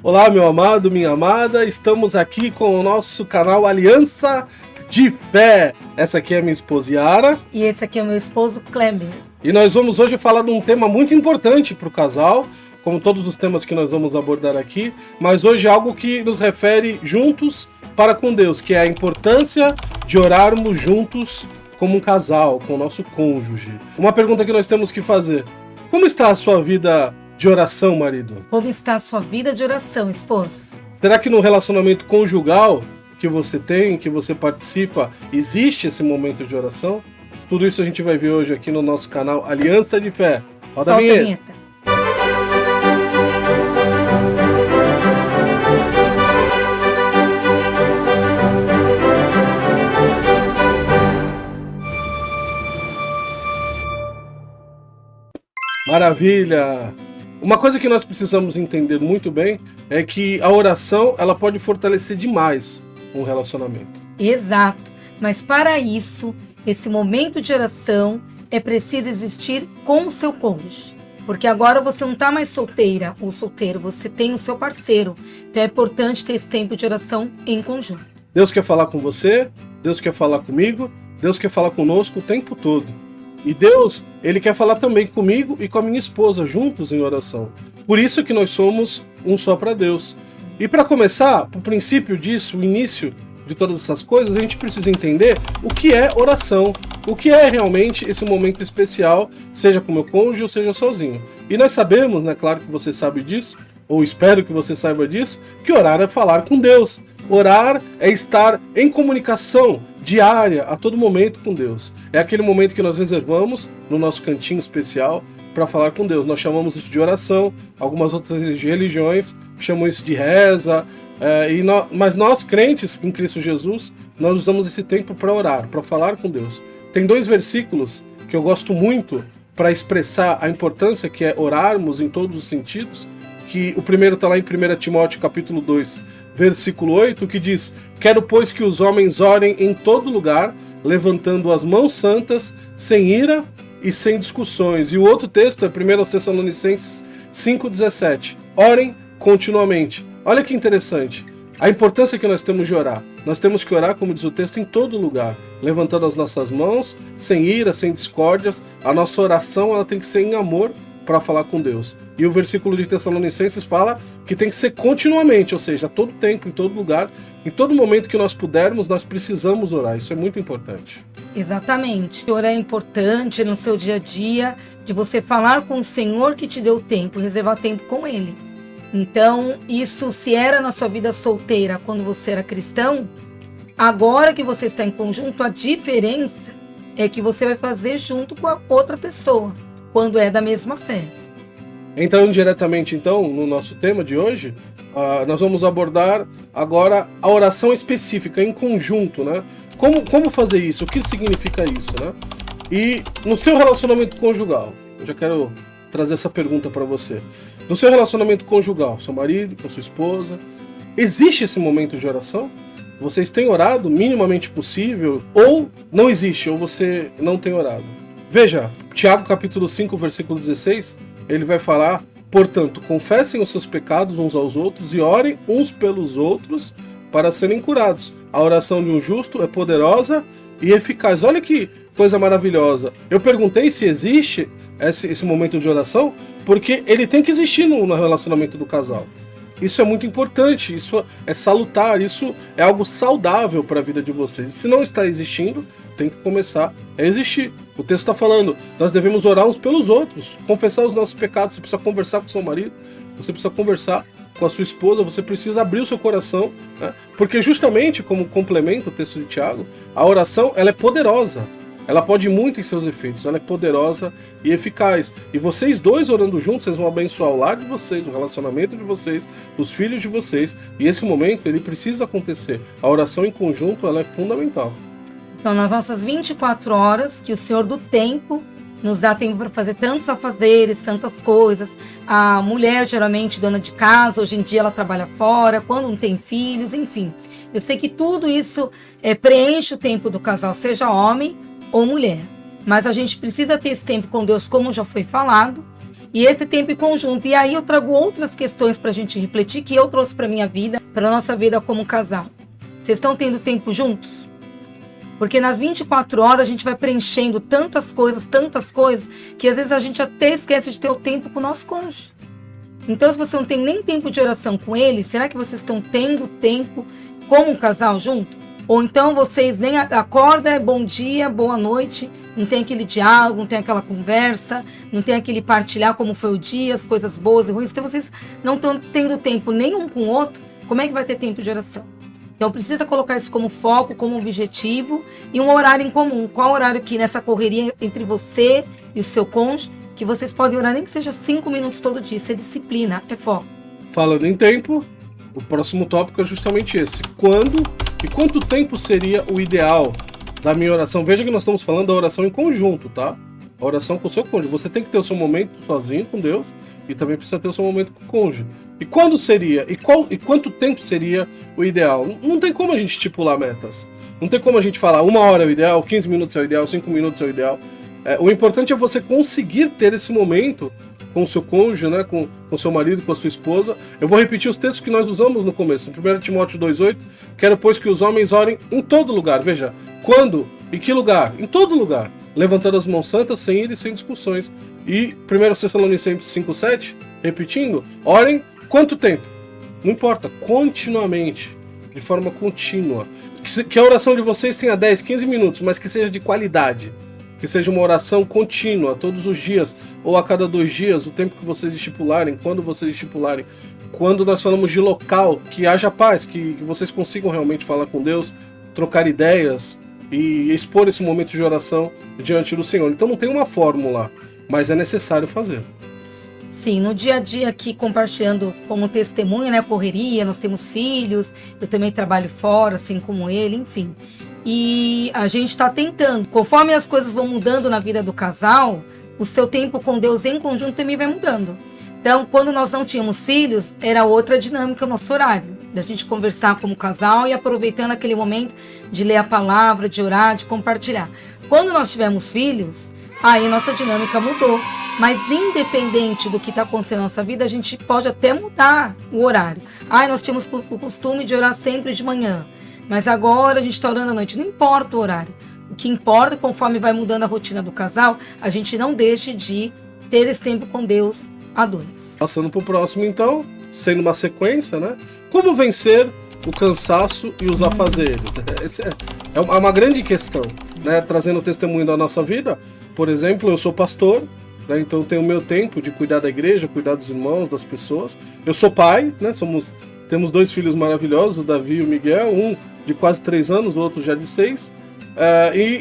Olá, meu amado, minha amada, estamos aqui com o nosso canal Aliança de Fé. Essa aqui é a minha esposa Yara. E esse aqui é o meu esposo Kleber. E nós vamos hoje falar de um tema muito importante para o casal, como todos os temas que nós vamos abordar aqui, mas hoje é algo que nos refere juntos para com Deus, que é a importância de orarmos juntos como um casal, com o nosso cônjuge. Uma pergunta que nós temos que fazer: como está a sua vida de oração, marido? Como está a sua vida de oração, esposa? Será que no relacionamento conjugal que você tem, que você participa, existe esse momento de oração? Tudo isso a gente vai ver hoje aqui no nosso canal Aliança de Fé. Roda a vinheta. Maravilha! Uma coisa que nós precisamos entender muito bem é que a oração ela pode fortalecer demais um relacionamento. Exato, mas para isso, esse momento de oração é preciso existir com o seu cônjuge. Porque agora você não está mais solteira ou solteiro, você tem o seu parceiro. Então é importante ter esse tempo de oração em conjunto. Deus quer falar com você, Deus quer falar comigo, Deus quer falar conosco o tempo todo. E Deus, Ele quer falar também comigo e com a minha esposa, juntos em oração. Por isso que nós somos um só para Deus. E para começar, o princípio disso, o início de todas essas coisas, a gente precisa entender o que é oração. O que é realmente esse momento especial, seja com o meu cônjuge ou seja sozinho. E nós sabemos, né, claro que você sabe disso, ou espero que você saiba disso, que orar é falar com Deus. Orar é estar em comunicação diária, a todo momento com Deus. É aquele momento que nós reservamos no nosso cantinho especial para falar com Deus. Nós chamamos isso de oração, algumas outras religiões chamam isso de reza, mas nós crentes em Cristo Jesus, nós usamos esse tempo para orar, para falar com Deus. Tem 2 versículos que eu gosto muito para expressar a importância que é orarmos em todos os sentidos, que o primeiro está lá em 1 Timóteo capítulo 2, versículo 8, que diz: quero, pois, que os homens orem em todo lugar, levantando as mãos santas, sem ira e sem discussões. E o outro texto é 1 Tessalonicenses 5,17. Orem continuamente. Olha que interessante. A importância que nós temos de orar. Nós temos que orar, como diz o texto, em todo lugar, levantando as nossas mãos, sem ira, sem discórdias. A nossa oração ela tem que ser em amor para falar com Deus. E o versículo de Tessalonicenses fala que tem que ser continuamente, ou seja, a todo tempo, em todo lugar, em todo momento que nós pudermos, nós precisamos orar. Isso é muito importante. Exatamente. Orar é importante no seu dia a dia, de você falar com o Senhor que te deu tempo, reservar tempo com Ele. Então, isso se era na sua vida solteira quando você era cristão, agora que você está em conjunto, a diferença é que você vai fazer junto com a outra pessoa, quando é da mesma fé. Entrando diretamente então no nosso tema de hoje, nós vamos abordar agora a oração específica, em conjunto, né? Como fazer isso? O que significa isso, né? E no seu relacionamento conjugal, eu já quero trazer essa pergunta para você. No seu relacionamento conjugal, seu marido, com sua esposa, existe esse momento de oração? Vocês têm orado minimamente possível? Ou não existe, ou você não tem orado? Veja, Tiago capítulo 5, versículo 16, ele vai falar: portanto, confessem os seus pecados uns aos outros e orem uns pelos outros para serem curados. A oração de um justo é poderosa e eficaz. Olha que coisa maravilhosa. Eu perguntei se existe esse momento de oração, porque ele tem que existir no relacionamento do casal. Isso é muito importante, isso é salutar, isso é algo saudável para a vida de vocês. E se não está existindo, tem que começar a existir. O texto está falando, nós devemos orar uns pelos outros, confessar os nossos pecados. Você precisa conversar com seu marido, você precisa conversar com a sua esposa, você precisa abrir o seu coração, né? Porque justamente, como complementa o texto de Tiago, a oração ela é poderosa. Ela pode ir muito em seus efeitos, ela é poderosa e eficaz. E vocês dois orando juntos, vocês vão abençoar o lar de vocês, o relacionamento de vocês, os filhos de vocês. E esse momento, ele precisa acontecer. A oração em conjunto, ela é fundamental. Então, nas nossas 24 horas, que o Senhor do tempo nos dá tempo para fazer tantos afazeres, tantas coisas. A mulher, geralmente, dona de casa, hoje em dia ela trabalha fora, quando não tem filhos, enfim. Eu sei que tudo isso preenche o tempo do casal, seja homem ou mulher. Mas a gente precisa ter esse tempo com Deus, como já foi falado. e esse tempo em conjunto. E aí eu trago outras questões para a gente refletir, que eu trouxe para minha vida, para a nossa vida como casal. Vocês estão tendo tempo juntos? Porque nas 24 horas a gente vai preenchendo tantas coisas, que às vezes a gente até esquece de ter o tempo com o nosso cônjuge. Então, se você não tem nem tempo de oração com ele, será que vocês estão tendo tempo como um casal junto? Ou então vocês nem acordam, é bom dia, boa noite, não tem aquele diálogo, não tem aquela conversa, não tem aquele partilhar como foi o dia, as coisas boas e ruins. Então, vocês não estão tendo tempo nenhum com o outro, como é que vai ter tempo de oração? Então, precisa colocar isso como foco, como objetivo e um horário em comum. Qual horário que nessa correria entre você e o seu cônjuge, que vocês podem orar nem que seja 5 minutos todo dia. Isso é disciplina, é foco. Falando em tempo, o próximo tópico é justamente esse. Quando e quanto tempo seria o ideal da minha oração? Veja que nós estamos falando da oração em conjunto, tá? A oração com o seu cônjuge. Você tem que ter o seu momento sozinho com Deus e também precisa ter o seu momento com o cônjuge. E quando seria? E quanto tempo seria o ideal? Não tem como a gente estipular metas. Não tem como a gente falar 1 hora é o ideal, 15 minutos é o ideal, 5 minutos é o ideal. O importante é você conseguir ter esse momento com o seu cônjuge, né, com o seu marido, com a sua esposa. Eu vou repetir os textos que nós usamos no começo. 1 Timóteo 2,8, quero, pois, que os homens orem em todo lugar. Veja, quando e que lugar? Em todo lugar. Levantando as mãos santas, sem ira e sem discussões. E 1 Tessalonicenses 5,7, repetindo, orem quanto tempo? Não importa, continuamente, de forma contínua. Que a oração de vocês tenha 10, 15 minutos, mas que seja de qualidade. Que seja uma oração contínua, todos os dias, ou a cada 2 dias, o tempo que vocês estipularem, quando vocês estipularem. Quando nós falamos de local, que haja paz, que vocês consigam realmente falar com Deus, trocar ideias e expor esse momento de oração diante do Senhor. Então não tem uma fórmula, mas é necessário fazer. Sim, no dia a dia aqui compartilhando como testemunha, né, correria, nós temos filhos, eu também trabalho fora, assim como ele, enfim. E a gente está tentando, conforme as coisas vão mudando na vida do casal, o seu tempo com Deus em conjunto também vai mudando. Então, quando nós não tínhamos filhos, era outra dinâmica o nosso horário, da gente conversar como casal e aproveitando aquele momento de ler a palavra, de orar, de compartilhar. Quando nós tivemos filhos, aí nossa dinâmica mudou. Mas independente do que está acontecendo na nossa vida, a gente pode até mudar o horário. Nós tínhamos o costume de orar sempre de manhã, mas agora a gente está orando à noite. Não importa o horário. O que importa, conforme vai mudando a rotina do casal, a gente não deixe de ter esse tempo com Deus a 2. Passando para o próximo, então, sendo uma sequência, né? Como vencer o cansaço e os afazeres? Essa é uma grande questão, né? Trazendo o testemunho da nossa vida. Por exemplo, eu sou pastor, né? Então eu tenho o meu tempo de cuidar da igreja, cuidar dos irmãos, das pessoas. Eu sou pai, né? Temos 2 filhos maravilhosos, o Davi e o Miguel, um de quase 3 anos, o outro já de 6.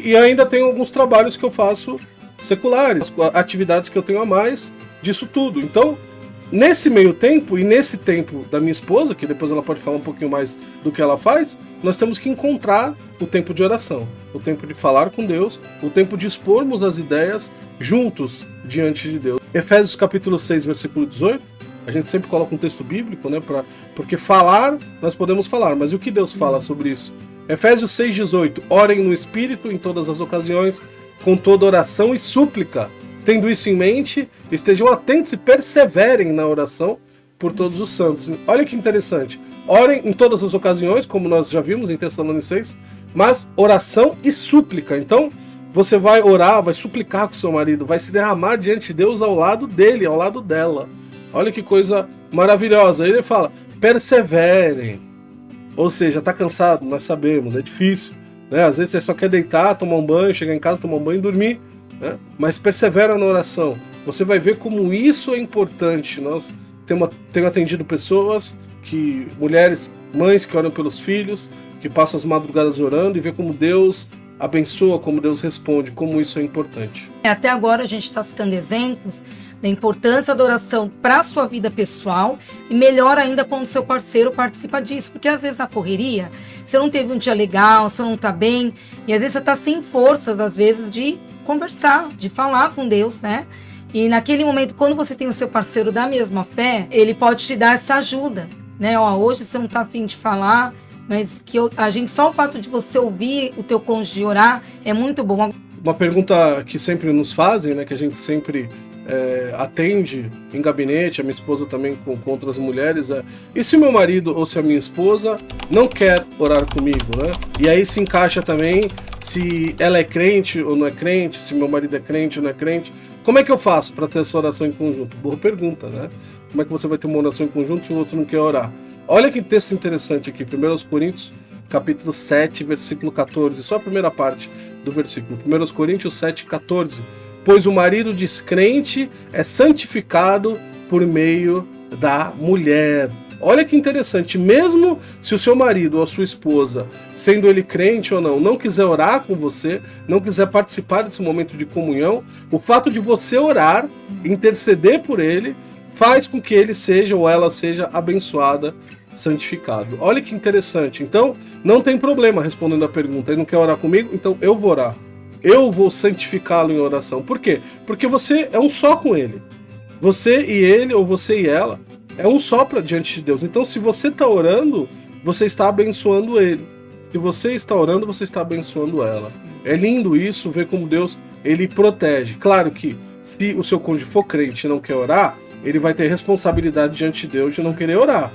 E ainda tenho alguns trabalhos que eu faço seculares, atividades que eu tenho a mais disso tudo. Então, nesse meio tempo e nesse tempo da minha esposa, que depois ela pode falar um pouquinho mais do que ela faz, nós temos que encontrar o tempo de oração, o tempo de falar com Deus, o tempo de expormos as ideias juntos diante de Deus. Efésios capítulo 6, versículo 18, a gente sempre coloca um texto bíblico, né, porque falar, nós podemos falar, mas e o que Deus fala sobre isso? Efésios 6,18, orem no Espírito em todas as ocasiões, com toda oração e súplica. Tendo isso em mente, estejam atentos e perseverem na oração por todos os santos. Olha que interessante. Orem em todas as ocasiões, como nós já vimos em Tessalonicenses, mas oração e súplica. Então, você vai orar, vai suplicar com seu marido, vai se derramar diante de Deus ao lado dele, ao lado dela. Olha que coisa maravilhosa. Ele fala, perseverem. Ou seja, tá cansado, nós sabemos, é difícil, né? Às vezes você só quer deitar, tomar um banho, chegar em casa, tomar um banho e dormir, né? Mas persevera na oração. Você vai ver como isso é importante. Nós temos atendido pessoas, mulheres, mães que oram pelos filhos, que passam as madrugadas orando e vê como Deus abençoa, como Deus responde, como isso é importante. Até agora a gente está citando exemplos da importância da oração para a sua vida pessoal e melhor ainda quando seu parceiro participa disso, porque às vezes na correria você não teve um dia legal, você não está bem e às vezes você está sem forças, às vezes, de conversar, de falar com Deus, né? E naquele momento, quando você tem o seu parceiro da mesma fé, ele pode te dar essa ajuda, né? Hoje você não está afim de falar, mas a gente, só o fato de você ouvir o teu cônjuge orar é muito bom. Uma pergunta que sempre nos fazem, né, que a gente sempre atende em gabinete, a minha esposa também com outras mulheres, e se o meu marido ou se a minha esposa não quer orar comigo, né? E aí se encaixa também se ela é crente ou não é crente, se meu marido é crente ou não é crente. Como é que eu faço para ter essa oração em conjunto? Boa pergunta, né? Como é que você vai ter uma oração em conjunto se o outro não quer orar? Olha que texto interessante aqui, 1 Coríntios, capítulo 7, versículo 14, só a primeira parte do versículo. 1 Coríntios 7, 14. Pois o marido descrente é santificado por meio da mulher. Olha que interessante, mesmo se o seu marido ou a sua esposa, sendo ele crente ou não quiser orar com você, não quiser participar desse momento de comunhão, o fato de você orar, interceder por ele, faz com que ele seja ou ela seja abençoada, santificado. Olha que interessante. Então, não tem problema respondendo a pergunta. Ele não quer orar comigo? Então eu vou orar. Eu vou santificá-lo em oração. Por quê? Porque você é um só com ele. Você e ele, ou você e ela, é um só diante de Deus. Então, se você está orando, você está abençoando ele. Se você está orando, você está abençoando ela. É lindo isso, ver como Deus, ele protege. Claro que, se o seu cônjuge for crente e não quer orar, ele vai ter responsabilidade diante de Deus de não querer orar.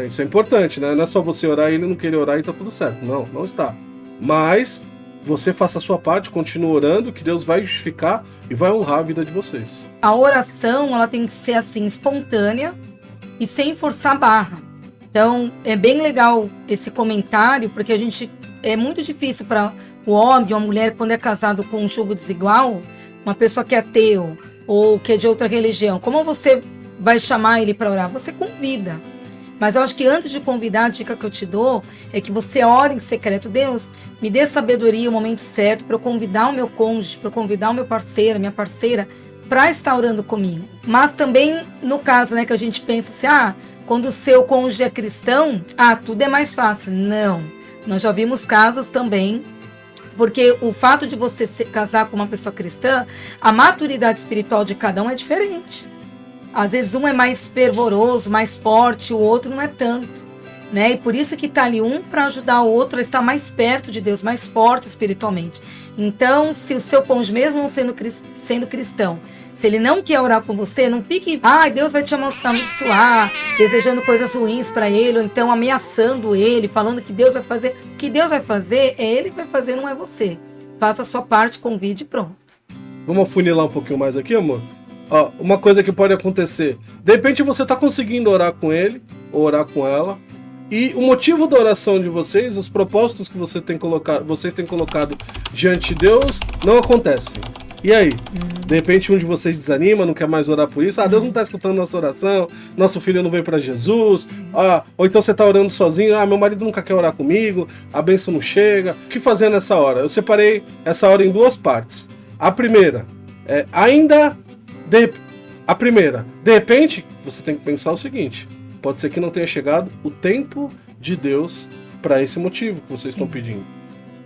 Isso é importante, né? Não é só você orar e ele não querer orar e está tudo certo. Não, não está. Mas você faça a sua parte, continue orando, que Deus vai justificar e vai honrar a vida de vocês. A oração, ela tem que ser assim, espontânea e sem forçar a barra. Então, é bem legal esse comentário, porque é muito difícil para o homem ou a mulher, quando é casado com um julgo desigual, uma pessoa que é ateu ou que é de outra religião, como você vai chamar ele para orar? Você convida. Mas eu acho que antes de convidar, a dica que eu te dou é que você ore em secreto. Deus, me dê sabedoria, o momento certo para eu convidar o meu cônjuge, para eu convidar o meu parceiro, a minha parceira, para estar orando comigo. Mas também no caso, né, que a gente pensa assim, quando o seu cônjuge é cristão, tudo é mais fácil. Não. Nós já vimos casos também, porque o fato de você se casar com uma pessoa cristã, a maturidade espiritual de cada um é diferente. Às vezes um é mais fervoroso, mais forte, o outro não é tanto, né? E por isso que está ali um para ajudar o outro a estar mais perto de Deus, mais forte espiritualmente. Então, se o seu cônjuge, mesmo não sendo cristão, se ele não quer orar com você, não fique, Deus vai te amaldiçoar, desejando coisas ruins para ele, ou então ameaçando ele, falando que Deus vai fazer. O que Deus vai fazer, é ele que vai fazer, não é você. Faça a sua parte, convide e pronto. Vamos afunilar um pouquinho mais aqui, amor? Uma coisa que pode acontecer, de repente você está conseguindo orar com ele, ou orar com ela, e o motivo da oração de vocês, os propósitos que vocês têm colocado diante de Deus, não acontecem. E aí? De repente um de vocês desanima, não quer mais orar por isso. Deus não está escutando nossa oração, nosso filho não veio para Jesus. Ou então você está orando sozinho, meu marido nunca quer orar comigo, a bênção não chega. O que fazer nessa hora? Eu separei essa hora em duas partes. A primeira, de repente, você tem que pensar o seguinte: pode ser que não tenha chegado o tempo de Deus para esse motivo que vocês estão pedindo.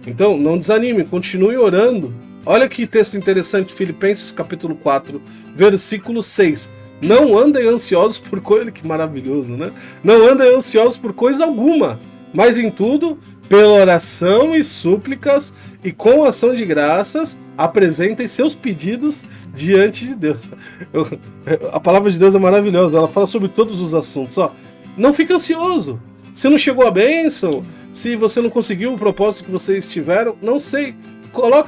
Então, não desanime, continue orando. Olha que texto interessante, Filipenses capítulo 4, versículo 6. Não andem ansiosos por coisa... Que maravilhoso, né? Não andem ansiosos por coisa alguma, mas em tudo, pela oração e súplicas e com ação de graças, apresentem seus pedidos diante de Deus. A palavra de Deus é maravilhosa, ela fala sobre todos os assuntos. Não fique ansioso. Se não chegou a bênção, se você não conseguiu o propósito que vocês tiveram, não sei.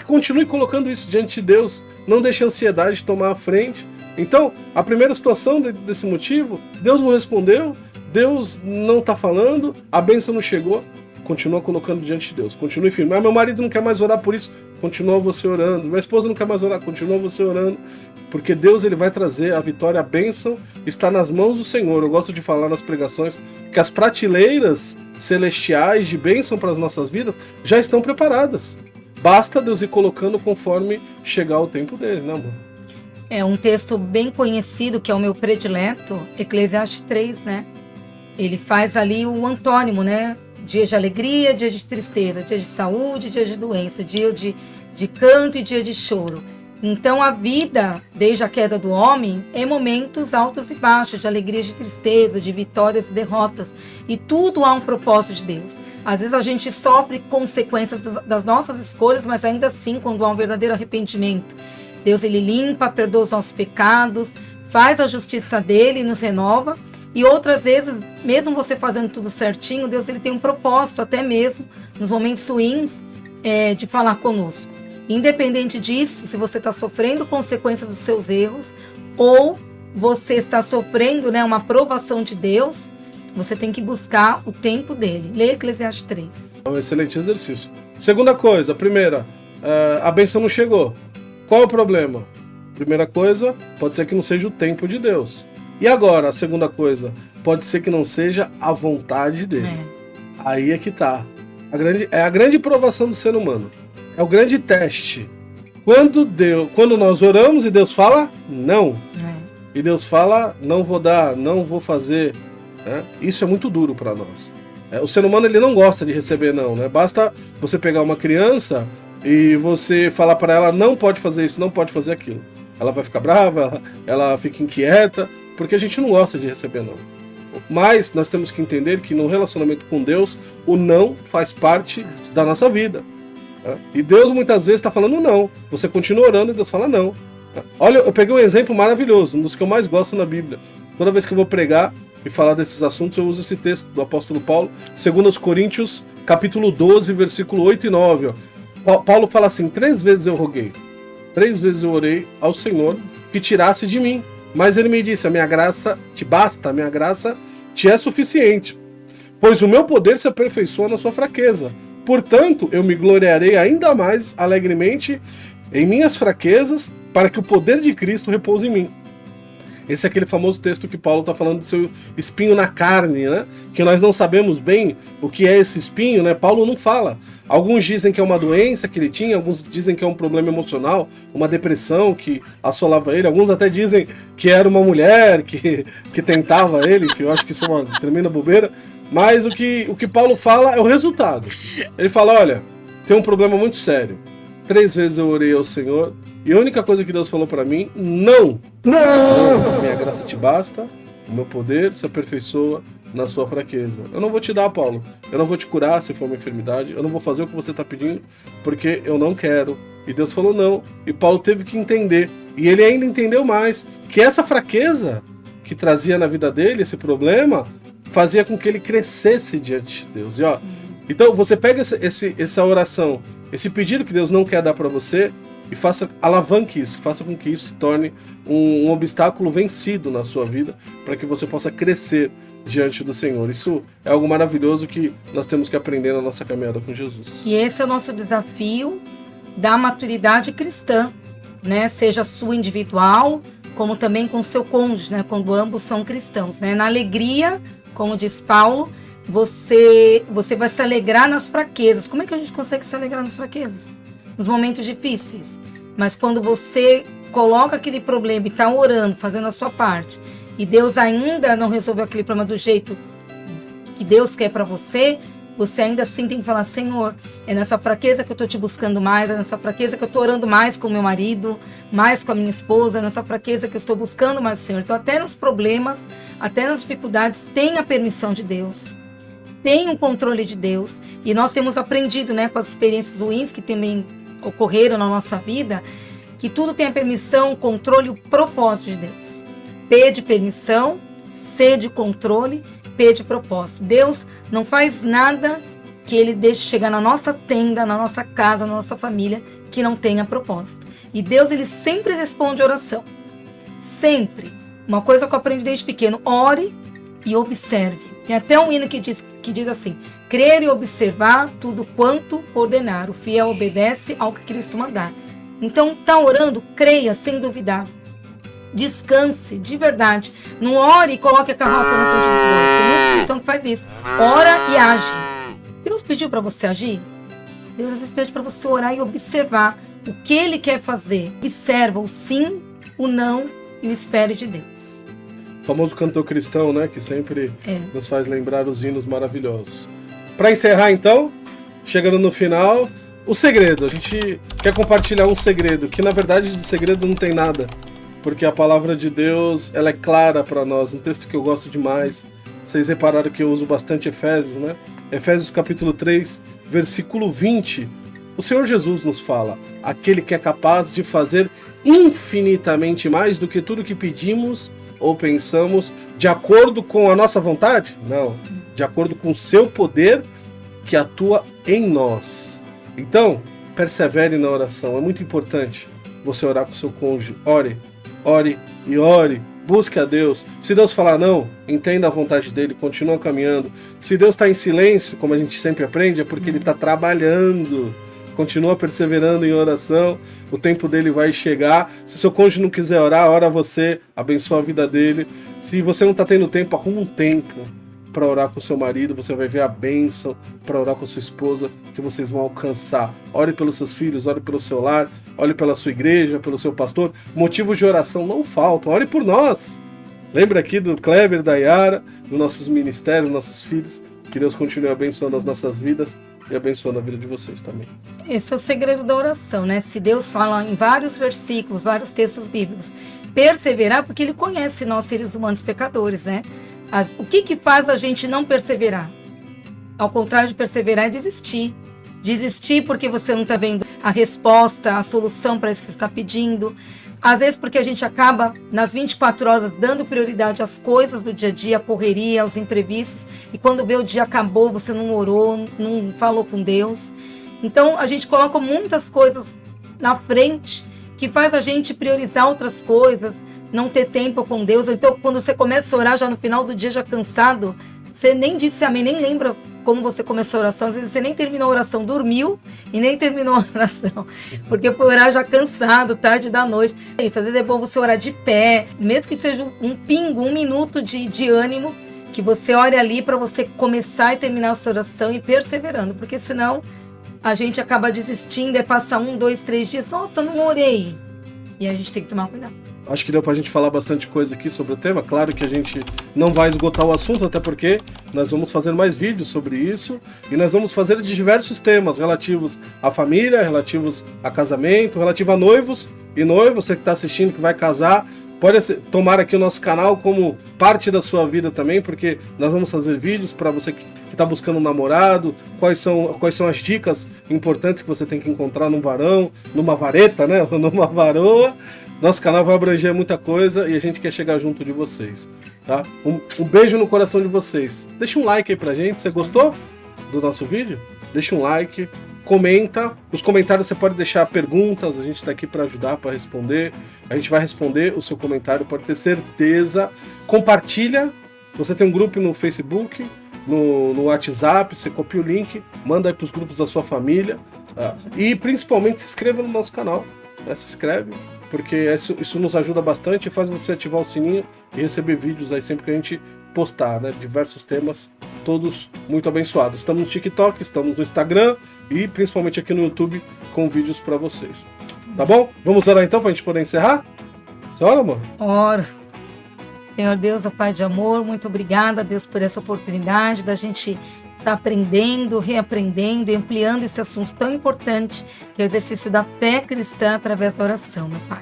Continue colocando isso diante de Deus. Não deixe a ansiedade tomar a frente. Então, a primeira situação desse motivo, Deus não respondeu, Deus não está falando, a bênção não chegou. Continua colocando diante de Deus. Continue firme. Meu marido não quer mais orar por isso. Continua você orando. Minha esposa não quer mais orar. Continua você orando. Porque Deus, ele vai trazer a vitória, a bênção está nas mãos do Senhor. Eu gosto de falar nas pregações que as prateleiras celestiais de bênção para as nossas vidas já estão preparadas. Basta Deus ir colocando conforme chegar o tempo dele, né, amor? É um texto bem conhecido, que é o meu predileto, Eclesiastes 3, né? Ele faz ali o antônimo, né? Dia de alegria, dia de tristeza, dia de saúde, dia de doença, dia de canto e dia de choro. Então a vida, desde a queda do homem, é momentos altos e baixos, de alegria, de tristeza, de vitórias e derrotas. E tudo há um propósito de Deus. Às vezes a gente sofre consequências das nossas escolhas, mas ainda assim, quando há um verdadeiro arrependimento, Deus, ele limpa, perdoa os nossos pecados, faz a justiça dele e nos renova. E outras vezes, mesmo você fazendo tudo certinho, Deus, ele tem um propósito, até mesmo nos momentos ruins, de falar conosco. Independente disso, se você está sofrendo consequências dos seus erros, ou você está sofrendo, né, uma aprovação de Deus, você tem que buscar o tempo dele. Leia Eclesiastes 3. É um excelente exercício. Segunda coisa, primeira, a bênção não chegou. Qual é o problema? Primeira coisa, pode ser que não seja o tempo de Deus. E agora, a segunda coisa, pode ser que não seja a vontade dele. Aí é que tá. A grande provação do ser humano. É o grande teste. Quando nós oramos e Deus fala, não. E Deus fala, não vou dar, não vou fazer. Né? Isso é muito duro para nós. O ser humano, ele não gosta de receber não. Né? Basta você pegar uma criança e você falar para ela, não pode fazer isso, não pode fazer aquilo. Ela vai ficar brava, ela fica inquieta, porque a gente não gosta de receber não. Mas nós temos que entender que no relacionamento com Deus, o não faz parte da nossa vida. E Deus muitas vezes está falando não. Você continua orando e Deus fala não. Olha, eu peguei um exemplo maravilhoso, um dos que eu mais gosto na Bíblia. Toda vez que eu vou pregar e falar desses assuntos, eu uso esse texto do apóstolo Paulo, 2 Coríntios, capítulo 12, versículo 8 e 9. Paulo fala assim, 3 vezes eu roguei, 3 vezes eu orei ao Senhor que tirasse de mim. Mas ele me disse, a minha graça te basta, a minha graça te é suficiente. Pois o meu poder se aperfeiçoa na sua fraqueza. Portanto, eu me gloriarei ainda mais alegremente em minhas fraquezas, para que o poder de Cristo repouse em mim. Esse é aquele famoso texto que Paulo está falando do seu espinho na carne, né? Que nós não sabemos bem o que é esse espinho, né? Paulo não fala. Alguns dizem que é uma doença que ele tinha, alguns dizem que é um problema emocional, uma depressão que assolava ele, alguns até dizem que era uma mulher que tentava ele, que eu acho que isso é uma tremenda bobeira. Mas o que Paulo fala é o resultado. Ele fala, olha, tem um problema muito sério. 3 vezes eu orei ao Senhor e a única coisa que Deus falou para mim, não! Minha graça te basta, o meu poder se aperfeiçoa na sua fraqueza. Eu não vou te dar, Paulo. Eu não vou te curar se for uma enfermidade. Eu não vou fazer o que você está pedindo porque eu não quero. E Deus falou não. E Paulo teve que entender. E ele ainda entendeu mais que essa fraqueza que trazia na vida dele, esse problema, fazia com que ele crescesse diante de Deus. E ó, então você pega essa oração, esse pedido que Deus não quer dar para você e alavanque isso, faça com que isso se torne um obstáculo vencido na sua vida, para que você possa crescer diante do Senhor. Isso é algo maravilhoso que nós temos que aprender na nossa caminhada com Jesus. E esse é o nosso desafio da maturidade cristã, né? Seja sua individual, como também com seu cônjuge, né? Quando ambos são cristãos, né? Na alegria, como diz Paulo, você vai se alegrar nas fraquezas. Como é que a gente consegue se alegrar nas fraquezas? Nos momentos difíceis. Mas quando você coloca aquele problema e está orando, fazendo a sua parte, e Deus ainda não resolveu aquele problema do jeito que Deus quer para você, você ainda assim tem que falar, Senhor, é nessa fraqueza que eu estou te buscando mais, é nessa fraqueza que eu estou orando mais com o meu marido, mais com a minha esposa, é nessa fraqueza que eu estou buscando mais o Senhor. Então até nos problemas, até nas dificuldades, tem a permissão de Deus, tem o controle de Deus. E nós temos aprendido, né, com as experiências ruins que também ocorreram na nossa vida, que tudo tem a permissão, o controle e o propósito de Deus. P de permissão, C de controle, P de propósito. Deus não faz nada que ele deixe chegar na nossa tenda, na nossa casa, na nossa família, que não tenha propósito. E Deus, ele sempre responde oração. Sempre. Uma coisa que eu aprendi desde pequeno, ore e observe. Tem até um hino que diz assim, crer e observar tudo quanto ordenar. O fiel obedece ao que Cristo mandar. Então, tá orando, creia sem duvidar. Descanse, de verdade. Não ore e coloque a carroça na frente dos bois. Tem muito cristão que faz isso. Ora e age. Deus pediu para você agir? Deus às vezes pede para você orar e observar o que Ele quer fazer. Observa o sim, o não e o espere de Deus. O famoso cantor cristão, né? Que sempre nos faz lembrar os hinos maravilhosos. Para encerrar, então, chegando no final, o segredo. A gente quer compartilhar um segredo, que na verdade de segredo não tem nada. Porque a palavra de Deus, ela é clara para nós. Um texto que eu gosto demais. Vocês repararam que eu uso bastante Efésios, né? Efésios capítulo 3, versículo 20. O Senhor Jesus nos fala, aquele que é capaz de fazer infinitamente mais do que tudo que pedimos ou pensamos, de acordo com a nossa vontade? Não, de acordo com o seu poder que atua em nós. Então, persevere na oração, é muito importante você orar com o seu cônjuge. Ore, ore e ore. Busque a Deus. Se Deus falar não, entenda a vontade dele, continua caminhando. Se Deus está em silêncio, como a gente sempre aprende, é porque ele está trabalhando. Continua perseverando em oração, o tempo dele vai chegar. Se seu cônjuge não quiser orar, ora você, abençoa a vida dele. Se você não está tendo tempo, arruma um tempo para orar com seu marido, você vai ver a bênção para orar com sua esposa que vocês vão alcançar. Ore pelos seus filhos, ore pelo seu lar, ore pela sua igreja, pelo seu pastor. Motivos de oração não faltam, ore por nós. Lembra aqui do Kleber, da Yara, dos nossos ministérios, dos nossos filhos. Que Deus continue abençoando as nossas vidas e abençoando a vida de vocês também. Esse é o segredo da oração, né? Se Deus fala em vários versículos, vários textos bíblicos, perseverar, porque Ele conhece nós, seres humanos pecadores, né? O que faz a gente não perseverar? Ao contrário de perseverar, é desistir. Desistir porque você não está vendo a resposta, a solução para isso que você está pedindo. Às vezes porque a gente acaba, nas 24 horas, dando prioridade às coisas do dia a dia, à correria, aos imprevistos. E quando vê o dia acabou, você não orou, não falou com Deus. Então, a gente coloca muitas coisas na frente que faz a gente priorizar outras coisas, não ter tempo com Deus. Ou então, quando você começa a orar já no final do dia, já cansado, você nem disse amém, nem lembra como você começou a oração. Às vezes você nem terminou a oração, dormiu e nem terminou a oração, porque foi orar já cansado, tarde da noite. Às vezes é bom você orar de pé, mesmo que seja um pingo, um minuto de ânimo, que você ore ali para você começar e terminar a sua oração e perseverando, porque senão a gente acaba desistindo, passa 1, 2, 3 dias, nossa, não orei. E a gente tem que tomar cuidado. Acho que deu pra gente falar bastante coisa aqui sobre o tema. Claro que a gente não vai esgotar o assunto, até porque nós vamos fazer mais vídeos sobre isso. E nós vamos fazer de diversos temas relativos à família, relativos a casamento, relativo a noivos e noivas. Você que está assistindo, que vai casar, pode tomar aqui o nosso canal como parte da sua vida também, porque nós vamos fazer vídeos para você que está buscando um namorado, quais são as dicas importantes que você tem que encontrar num varão, numa vareta, né? Numa varoa. Nosso canal vai abranger muita coisa e a gente quer chegar junto de vocês, tá? Um beijo no coração de vocês. Deixa um like aí pra gente. Você gostou do nosso vídeo? Deixa um like, comenta. Nos comentários você pode deixar perguntas, a gente tá aqui para ajudar, para responder. A gente vai responder o seu comentário, pode ter certeza. Compartilha. Você tem um grupo no Facebook, no WhatsApp, você copia o link, manda aí pros grupos da sua família. E principalmente se inscreva no nosso canal, né? Se inscreve, porque isso nos ajuda bastante e faz você ativar o sininho e receber vídeos aí sempre que a gente postar, né? Diversos temas, todos muito abençoados. Estamos no TikTok, estamos no Instagram e principalmente aqui no YouTube com vídeos para vocês. Tá bom? Vamos orar então para a gente poder encerrar? Você ora, amor? Oro. Senhor Deus, ó Pai de amor, muito obrigada, Deus, por essa oportunidade da gente estar aprendendo, reaprendendo e ampliando esse assunto tão importante que é o exercício da fé cristã através da oração, meu Pai.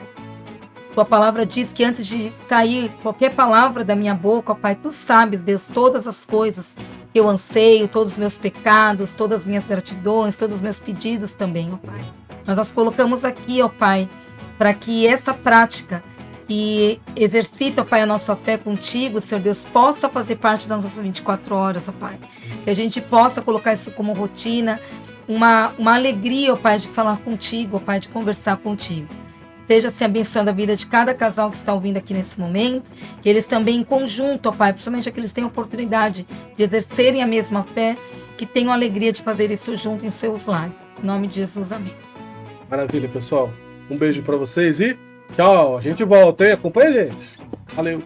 Tua palavra diz que antes de sair qualquer palavra da minha boca, ó Pai, Tu sabes, Deus, todas as coisas que eu anseio, todos os meus pecados, todas as minhas gratidões, todos os meus pedidos também, ó Pai. Mas nós colocamos aqui, ó Pai, para que essa prática que exercita, ó Pai, a nossa fé contigo, Senhor Deus, possa fazer parte das nossas 24 horas, ó Pai. Que a gente possa colocar isso como rotina, uma alegria, ó Pai, de falar contigo, ó Pai, de conversar contigo. Esteja se abençoando a vida de cada casal que está ouvindo aqui nesse momento, que eles também em conjunto, ó Pai, principalmente aqueles que têm oportunidade de exercerem a mesma fé, que tenham a alegria de fazer isso junto em seus lares. Em nome de Jesus, amém. Maravilha, pessoal. Um beijo para vocês e tchau. A gente volta, hein? Acompanha a gente. Valeu.